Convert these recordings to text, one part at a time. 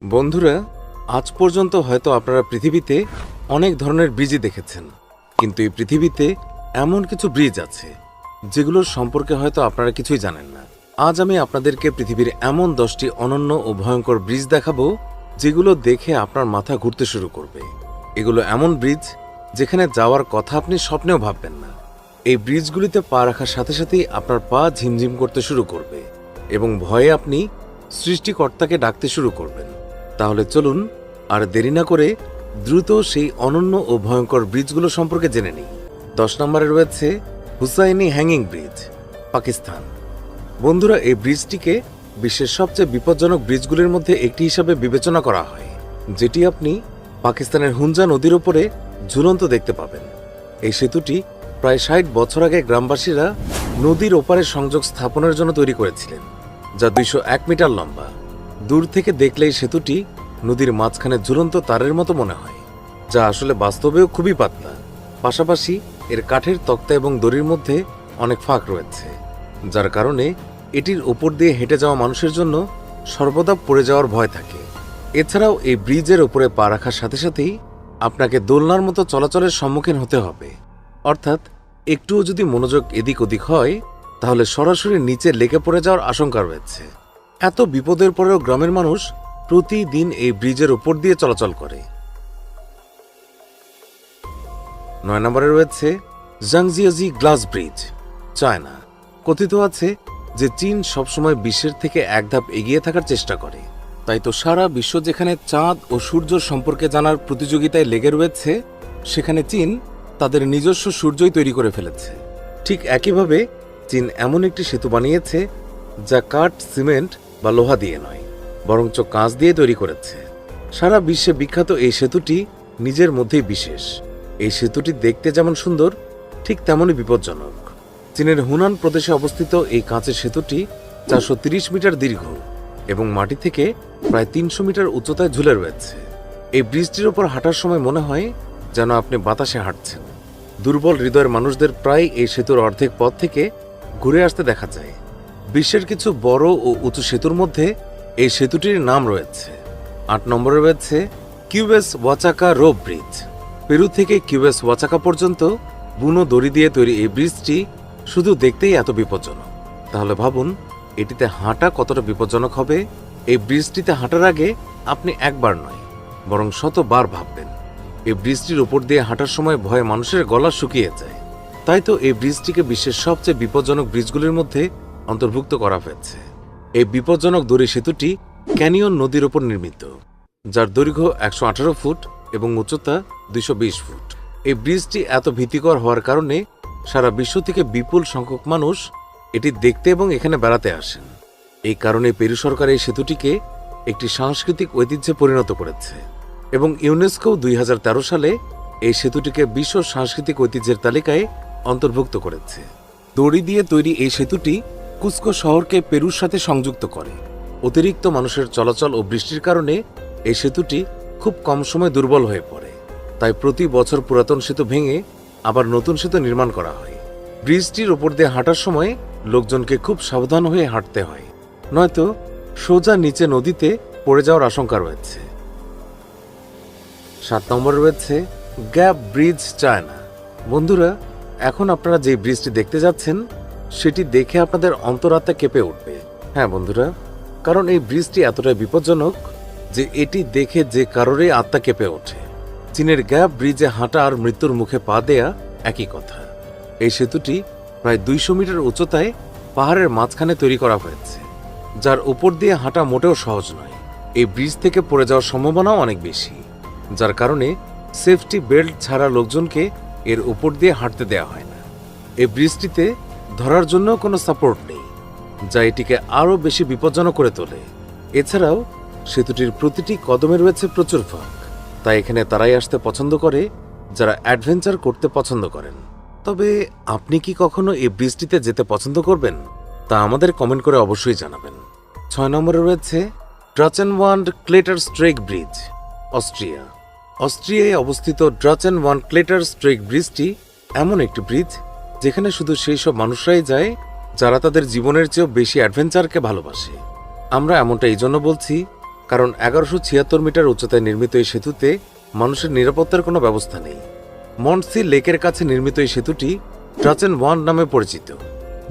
বন্ধুরা, আজ পর্যন্ত হয়তো আপনারা পৃথিবীতে অনেক ধরনের ব্রিজই দেখেছেন, কিন্তু এই পৃথিবীতে এমন কিছু ব্রিজ আছে যেগুলোর সম্পর্কে হয়তো আপনারা কিছুই জানেন না। আজ আমি আপনাদেরকে পৃথিবীর এমন 10টি অনন্য ও ভয়ঙ্কর ব্রিজ দেখাবো যেগুলো দেখে আপনার মাথা ঘুরতে শুরু করবে। এগুলো এমন ব্রিজ যেখানে যাওয়ার কথা আপনি স্বপ্নেও ভাববেন না। এই ব্রিজগুলিতে পা রাখার সাথে সাথেই আপনার পা ঝিমঝিম করতে শুরু করবে এবং ভয়ে আপনি সৃষ্টিকর্তাকে ডাকতে শুরু করবেন। তাহলে চলুন আর দেরি না করে দ্রুত সেই অনন্য ও ভয়ঙ্কর ব্রিজগুলো সম্পর্কে জেনে নিই। 10 নম্বরে রয়েছে হুসাইনি হ্যাঙ্গিং ব্রিজ, পাকিস্তান। বন্ধুরা, এই ব্রিজটিকে বিশ্বের সবচেয়ে বিপজ্জনক ব্রিজগুলির মধ্যে একটি হিসাবে বিবেচনা করা হয়, যেটি আপনি পাকিস্তানের হুঞ্জা নদীর ওপরে ঝুলন্ত দেখতে পাবেন। এই সেতুটি প্রায় 60 বছর আগে গ্রামবাসীরা নদীর ওপারে সংযোগ স্থাপনের জন্য তৈরি করেছিলেন, যা 201 মিটার লম্বা। দূর থেকে দেখলে এই সেতুটি নদীর মাঝখানে ঝুলন্ত তারের মতো মনে হয়, যা আসলে বাস্তবেও খুবই পাতলা। পাশাপাশি এর কাঠের তক্তা এবং দড়ির মধ্যে অনেক ফাঁক রয়েছে, যার কারণে এটির ওপর দিয়ে হেঁটে যাওয়া মানুষের জন্য সর্বদা পড়ে যাওয়ার ভয় থাকে। এছাড়াও এই ব্রিজের ওপরে পা রাখার সাথে সাথেই আপনাকে দোলনার মতো চলাচলের সম্মুখীন হতে হবে, অর্থাৎ একটুও যদি মনোযোগ এদিক ওদিক হয় তাহলে সরাসরি নিচে লেগে পড়ে যাওয়ার আশঙ্কা রয়েছে। এত বিপদের পরেও গ্রামের মানুষ প্রতিদিন এই ব্রিজের উপর দিয়ে চলাচল করে। 9 নম্বরে রয়েছে জাংজিয়াজি গ্লাস ব্রিজ, চায়না। কথিত আছে যে চীন সবসময় বিশ্বের থেকে এক ধাপ এগিয়ে থাকার চেষ্টা করে, তাই তো সারা বিশ্ব যেখানে চাঁদ ও সূর্য সম্পর্কে জানার প্রতিযোগিতায় লেগে রয়েছে, সেখানে চীন তাদের নিজস্ব সূর্যই তৈরি করে ফেলেছে। ঠিক একইভাবে চীন এমন একটি সেতু বানিয়েছে যা কাঠ, সিমেন্ট বা লোহা দিয়ে নয়, বরঞ্চ কাঁচ দিয়ে তৈরি করেছে। সারা বিশ্বে বিখ্যাত এই সেতুটি নিজের মধ্যেই বিশেষ। এই সেতুটি দেখতে যেমন সুন্দর, ঠিক তেমনই বিপজ্জনক। চীনের হুনান প্রদেশে অবস্থিত এই কাঁচের সেতুটি 430 মিটার দীর্ঘ এবং মাটি থেকে প্রায় 300 মিটার উচ্চতায় ঝুলে রয়েছে। এই ব্রিজটির ওপর হাঁটার সময় মনে হয় যেন আপনি বাতাসে হাঁটছেন। দুর্বল হৃদয়ের মানুষদের প্রায় এই সেতুর অর্ধেক পথ থেকে ঘুরে আসতে দেখা যায়। বিশ্বের কিছু বড় ও উঁচু সেতুর মধ্যে এই সেতুটির নাম রয়েছে। 8 নম্বরে রয়েছে কিউবেস ওয়াচাকা রোপ ব্রিজ। পেরু থেকে কিউবেস ওয়াচাকা পর্যন্ত বুনো দড়ি দিয়ে তৈরি এই ব্রিজটি শুধু দেখতেই এত বিপজ্জনক, তাহলে ভাবুন এটিতে হাঁটা কতটা বিপজ্জনক হবে। এই ব্রিজটিতে হাঁটার আগে আপনি একবার নয় বরং শতবার ভাববেন। এই ব্রিজটির উপর দিয়ে হাঁটার সময় ভয়ে মানুষের গলা শুকিয়ে যায়। তাই তো এই ব্রিজটিকে বিশ্বের সবচেয়ে বিপজ্জনক ব্রিজগুলির মধ্যে অন্তর্ভুক্ত করা হয়েছে। এই বিপজ্জনক দড়ি সেতুটি ক্যানিয়ন নদীর ওপর নির্মিত, যার দৈর্ঘ্য 118 ফুট এবং উচ্চতা 220 ফুট। এই ব্রিজটি এত ভীতিকর হওয়ার কারণে সারা বিশ্ব থেকে বিপুল সংখ্যক মানুষ এটি দেখতে এবং এখানে বেড়াতে আসেন। এই কারণে পেরু সরকার এই সেতুটিকে একটি সাংস্কৃতিক ঐতিহ্যে পরিণত করেছে এবং ইউনেস্কো 2013 সালে এই সেতুটিকে বিশ্ব সাংস্কৃতিক ঐতিহ্যের তালিকায় অন্তর্ভুক্ত করেছে। দড়ি দিয়ে তৈরি এই সেতুটি কুস্কো শহরকে পেরুর সাথে সংযুক্ত করে। অতিরিক্ত মানুষের চলাচল ও বৃষ্টির কারণে এই সেতুটি খুব কম সময় দুর্বল হয়ে পড়ে, তাই প্রতি বছর পুরাতন সেতু ভেঙে আবার নতুন সেতু নির্মাণ করা হয়। ব্রিজটির ওপর দিয়ে হাঁটার সময় লোকজনকে খুব সাবধান হয়ে হাঁটতে হয়, নয়তো সোজা নিচে নদীতে পড়ে যাওয়ার আশঙ্কা রয়েছে। 7 নম্বরে রয়েছে গ্যাপ ব্রিজ, চায়না। বন্ধুরা, এখন আপনারা যে ব্রিজটি দেখতে যাচ্ছেন সেটি দেখে আপনাদের অন্তরাত্মা কেঁপে উঠবে। হ্যাঁ বন্ধুরা, কারণ এই ব্রিজটি এতটাই বিপজ্জনক যে এটি দেখে যে কারোরই আত্মা কেঁপে ওঠে। চীনের গ্যাপ ব্রিজে হাঁটা আর মৃত্যুর মুখে পা দেয়া একই কথা। এই সেতুটি প্রায় 200 মিটার উচ্চতায় পাহাড়ের মাঝখানে তৈরি করা হয়েছে, যার উপর দিয়ে হাঁটা মোটেও সহজ নয়। এই ব্রিজ থেকে পড়ে যাওয়ার সম্ভাবনাও অনেক বেশি, যার কারণে সেফটি বেল্ট ছাড়া লোকজনকে এর উপর দিয়ে হাঁটতে দেওয়া হয় না। এই ব্রিজটিতে ধরার জন্য কোনো সাপোর্ট নেই, যা এটিকে আরও বেশি বিপজ্জনক করে তোলে। এছাড়াও সেতুটির প্রতিটি কদমে রয়েছে প্রচুর ফাঁক, তাই এখানে তারাই আসতে পছন্দ করে যারা অ্যাডভেঞ্চার করতে পছন্দ করেন। তবে আপনি কি কখনো এই ব্রিজটিতে যেতে পছন্দ করবেন তা আমাদের কমেন্ট করে অবশ্যই জানাবেন। 6 নম্বরে রয়েছে ড্রাচেনওয়ান্ড ক্লেটার স্ট্রেক ব্রিজ, অস্ট্রিয়া। অস্ট্রিয়ায় অবস্থিত ড্রাচেনওয়ান্ড ক্লেটার স্ট্রেক ব্রিজটি এমন একটি ব্রিজ যেখানে শুধু সেই সব মানুষরাই যায় যারা তাদের জীবনের চেয়েও বেশি অ্যাডভেঞ্চারকে ভালোবাসে। আমরা এমনটা এই জন্য বলছি কারণ 1176 মিটার উচ্চতায় নির্মিত এই সেতুতে মানুষের নিরাপত্তার কোনো ব্যবস্থা নেই। মন্টসি লেকের কাছে নির্মিত এই সেতুটি ট্রাচেন 1 নামে পরিচিত।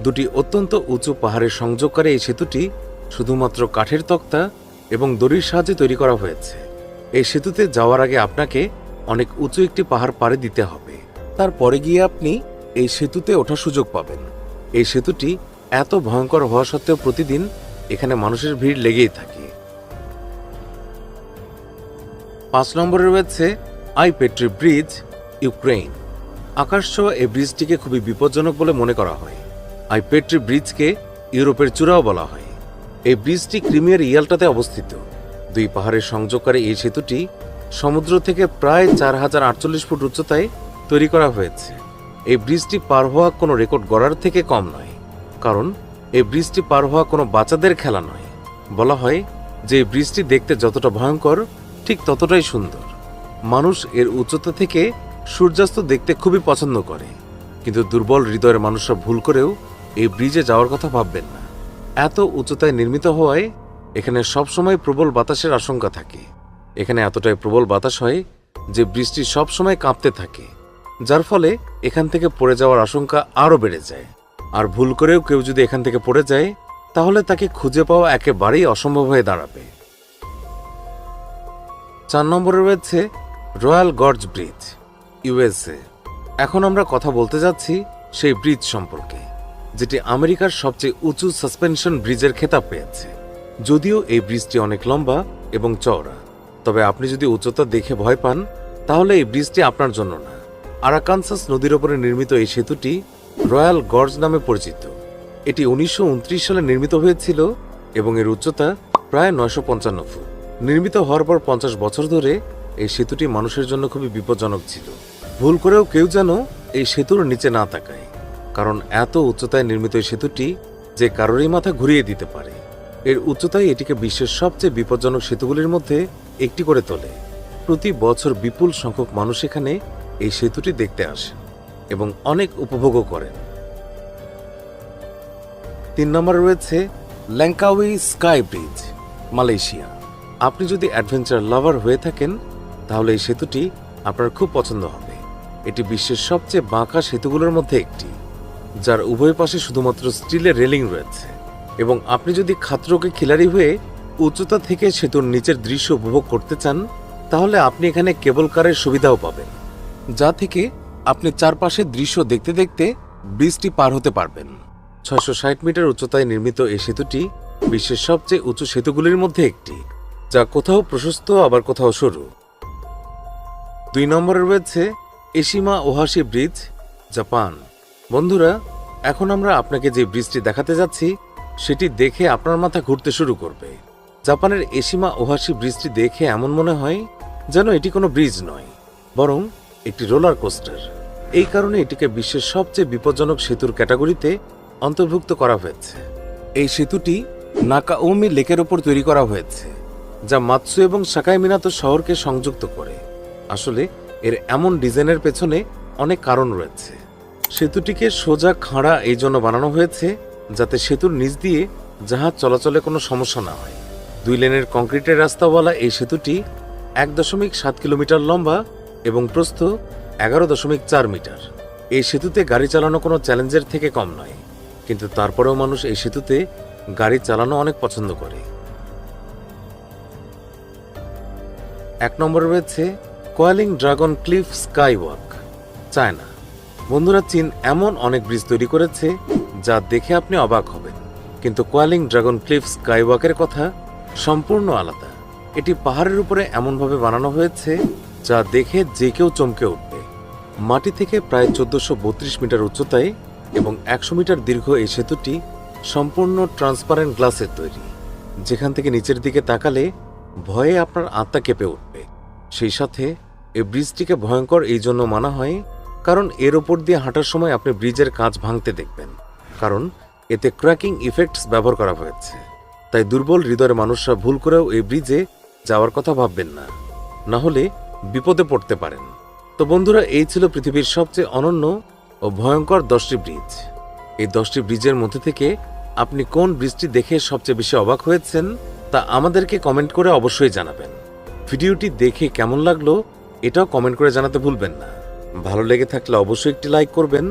দুটি অত্যন্ত উঁচু পাহাড়ের সংযোগকারী এই সেতুটি শুধুমাত্র কাঠের তক্তা এবং দড়ির সাহায্যে তৈরি করা হয়েছে। এই সেতুতে যাওয়ার আগে আপনাকে অনেক উঁচু একটি পাহাড় পাড়ি দিতে হবে, তারপরে গিয়ে আপনি এই সেতুতে ওঠার সুযোগ পাবেন। এই সেতুটি এত ভয়ঙ্কর হওয়া সত্ত্বেও প্রতিদিন এখানে মানুষের ভিড় লেগেই থাকে। 5 নম্বরে রয়েছে আই পেট্রি ব্রিজ, ইউক্রেন। আকাশছোঁয়া এই ব্রিজটিকে খুবই বিপজ্জনক বলে মনে করা হয়। আই পেট্রি ব্রিজকে ইউরোপের চূড়াও বলা হয়। এই ব্রিজটি ক্রিমিয়ার ইয়াল্টাতে অবস্থিত। দুই পাহাড়ের সংযোগকারী এই সেতুটি সমুদ্র থেকে প্রায় 4048 ফুট উচ্চতায় তৈরি করা হয়েছে। এই ব্রিজটি পার হওয়া কোনো রেকর্ড গড়ার থেকে কম নয়, কারণ এই ব্রিজটি পার হওয়া কোনো বাচ্চাদের খেলা নয়। বলা হয় যে এই ব্রিজটি দেখতে যতটা ভয়ঙ্কর ঠিক ততটাই সুন্দর। মানুষ এর উচ্চতা থেকে সূর্যাস্ত দেখতে খুবই পছন্দ করে, কিন্তু দুর্বল হৃদয়ের মানুষরা ভুল করেও এই ব্রিজে যাওয়ার কথা ভাববেন না। এত উচ্চতায় নির্মিত হওয়ায় এখানে সবসময় প্রবল বাতাসের আশঙ্কা থাকে। এখানে এতটাই প্রবল বাতাস হয় যে ব্রিজটি সবসময় কাঁপতে থাকে, যার ফলে এখান থেকে পড়ে যাওয়ার আশঙ্কা আরও বেড়ে যায়। আর ভুল করেও কেউ যদি এখান থেকে পড়ে যায় তাহলে তাকে খুঁজে পাওয়া একেবারেই অসম্ভব হয়ে দাঁড়াবে। 4 নম্বরে রয়েছে রয়্যাল গর্জ ব্রিজ, ইউএসএ। এখন আমরা কথা বলতে যাচ্ছি সেই ব্রিজ সম্পর্কে, যেটি আমেরিকার সবচেয়ে উঁচু সাসপেনশন ব্রিজের খেতাব পেয়েছে। যদিও এই ব্রিজটি অনেক লম্বা এবং চওড়া, তবে আপনি যদি উচ্চতা দেখে ভয় পান তাহলে এই ব্রিজটি আপনার জন্য না। আরাকানসাস নদীর ওপরে নির্মিত এই সেতুটি রয়্যাল গর্জ নামে পরিচিত। এটি 1929 সালে নির্মিত হয়েছিল এবং এর উচ্চতা প্রায় 955 ফুট। নির্মিত হওয়ার পর 50 বছর ধরে এই সেতুটি মানুষের জন্য খুবই বিপজ্জনক ছিল। ভুল করেও কেউ যেন এই সেতুর নিচে না তাকায়, কারণ এত উচ্চতায় নির্মিত এই সেতুটি যে কারোরই মাথা ঘুরিয়ে দিতে পারে। এর উচ্চতাই এটিকে বিশ্বের সবচেয়ে বিপজ্জনক সেতুগুলির মধ্যে একটি করে তোলে। প্রতি বছর বিপুল সংখ্যক মানুষ এখানে এই সেতুটি দেখতে আসেন এবং অনেক উপভোগও করেন। 3 নম্বরে রয়েছে ল্যাঙ্কাউই স্কাই ব্রিজ, মালয়েশিয়া। আপনি যদি অ্যাডভেঞ্চার লাভার হয়ে থাকেন তাহলে এই সেতুটি আপনার খুব পছন্দ হবে। এটি বিশ্বের সবচেয়ে বাঁকা সেতুগুলোর মধ্যে একটি, যার উভয় পাশে শুধুমাত্র স্টিলের রেলিং রয়েছে। এবং আপনি যদি খাতরোকে খিলাড়ি হয়ে উচ্চতা থেকে সেতুর নিচের দৃশ্য উপভোগ করতে চান তাহলে আপনি এখানে কেবল কারের সুবিধাও পাবেন, যা থেকে আপনি চারপাশের দৃশ্য দেখতে দেখতে ব্রিজটি পার হতে পারবেন। 660 মিটার উচ্চতায় নির্মিত এই সেতুটি বিশ্বের সবচেয়ে উঁচু সেতুগুলির মধ্যে একটি, যা কোথাও প্রশস্ত আবার কোথাও সরু। 2 নম্বরে রয়েছে এশিমা ওহাশি ব্রিজ, জাপান। বন্ধুরা, এখন আমরা আপনাকে যে ব্রিজটি দেখাতে যাচ্ছি সেটি দেখে আপনার মাথা ঘুরতে শুরু করবে। জাপানের এশিমা ওহাশি ব্রিজটি দেখে এমন মনে হয় যেন এটি কোনো ব্রিজ নয়, বরং একটি রোলার কোস্টার। এই কারণে এটিকে বিশ্বের সবচেয়ে বিপজ্জনক সেতুর ক্যাটাগরিতে অন্তর্ভুক্ত করা হয়েছে। এই সেতুটি নাকাওমি লেকের ওপর তৈরি করা হয়েছে, যা মাতসু এবং সাকাই মিনাতো শহরকে সংযুক্ত করে। আসলে এর এমন ডিজাইনের পেছনে অনেক কারণ রয়েছে। সেতুটিকে সোজা খাড়া এই জন্য বানানো হয়েছে যাতে সেতুর নিচ দিয়ে জাহাজ চলাচলে কোনো সমস্যা না হয়। 2 লেনের কংক্রিটের রাস্তাওয়ালা এই সেতুটি 1.7 কিলোমিটার লম্বা এবং প্রস্থ 11.4 মিটার। এই সেতুতে গাড়ি চালানো কোনো চ্যালেঞ্জের থেকে কম নয়, কিন্তু তারপরেও মানুষ এই সেতুতে গাড়ি চালানো অনেক পছন্দ করে। 1 নম্বরে রয়েছে coiling dragon cliff sky walk, China. বন্ধুরা, চীন এমন অনেক ব্রিজ তৈরি করেছে যা দেখে আপনি অবাক হবেন, কিন্তু কোয়ালিং ড্রাগন ক্লিফ স্কাই ওয়াকের কথা সম্পূর্ণ আলাদা। এটি পাহাড়ের উপরে এমনভাবে বানানো হয়েছে যা দেখে যে কেউ চমকে উঠবে। মাটি থেকে প্রায় 1432 মিটার উচ্চতায় এবং 100 মিটার দীর্ঘ এই সেতুটি সম্পূর্ণ ট্রান্সপারেন্ট গ্লাসের তৈরি, যেখান থেকে নিচের দিকে তাকালে ভয়ে আপনার আত্মা কেঁপে উঠবে। সেই সাথে এই ব্রিজটিকে ভয়ঙ্কর এই জন্য মানা হয় কারণ এর ওপর দিয়ে হাঁটার সময় আপনি ব্রিজের কাঁচ ভাঙতে দেখবেন, কারণ এতে ক্র্যাকিং ইফেক্টস ব্যবহার করা হয়েছে। তাই দুর্বল হৃদয়ের মানুষরা ভুল করেও এই ব্রিজে যাওয়ার কথা ভাববেন না, না হলে বিপদে পড়তে পারেন। তো বন্ধুরা, এই ছিল পৃথিবীর সবচেয়ে অনন্য ও ভয়ঙ্কর 10টি ব্রিজ। এই 10টি ব্রিজের মধ্যে থেকে আপনি কোন ব্রিজটি দেখে সবচেয়ে বেশি অবাক হয়েছেন তা আমাদেরকে কমেন্ট করে অবশ্যই জানাবেন। ভিডিওটি দেখে কেমন লাগলো এটাও কমেন্ট করে জানাতে ভুলবেন না। ভালো লেগে থাকলে অবশ্যই একটি লাইক করবেন।